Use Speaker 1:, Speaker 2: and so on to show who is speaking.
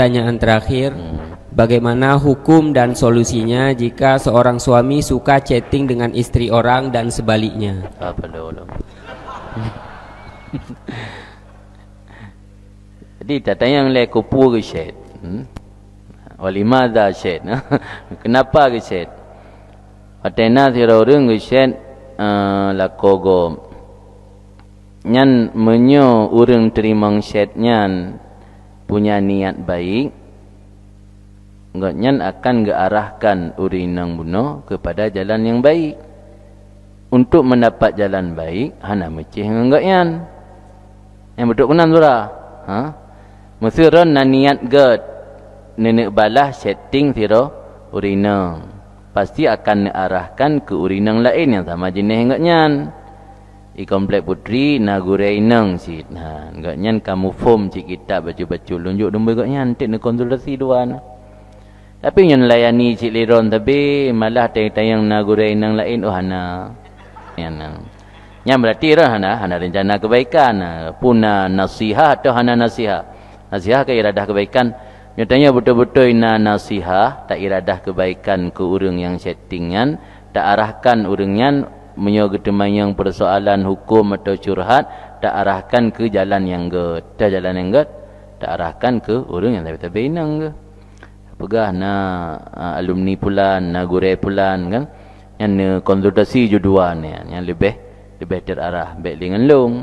Speaker 1: pertanyaan terakhir, bagaimana hukum dan solusinya jika seorang suami suka chatting dengan istri orang dan sebaliknya?
Speaker 2: Apa dulu? Jadi tanya yang le kupu ke chat. Walimada chat. Kenapa ke chat? Atena tiro orang ke chat lakogo. Nyan menyo urang terima chat nyan punya niat baik, nyan akan gearahkan urinang buno kepada jalan yang baik. Untuk mendapat jalan baik, hana mecih enggak yan. Yang betul kunan surah. Mesiron na niat ged nenek balah setting tiro urinang. Pasti akan arahkan ke urinang lain yang sama jenis enggak nyan. Di komplek putri nagure inang si enggak nyan kamu form cik kita baju-baju lunjuk domba enggak nyan tik nak konsultasi duan. Tapi nyan layani cik liron tapi malah tayang nagure inang lain hana. Nyan berarti hana rencana kebaikan puna nasihat atau hana nasihat. Nasihat ke iradah kebaikan. Nyatanya betul-betul ina nasihat tak iradah kebaikan ke urang yang settingan, tak arahkan urang nyan menyogetemang yang persoalan hukum atau curhat, tak arahkan ke jalan yang tak jalan yang tak arahkan ke orang yang tapi inang ke. Pegah na alumni pulan, na gure pulan kan, yang konsultasi juduan yang lebih terarah baik dengan long.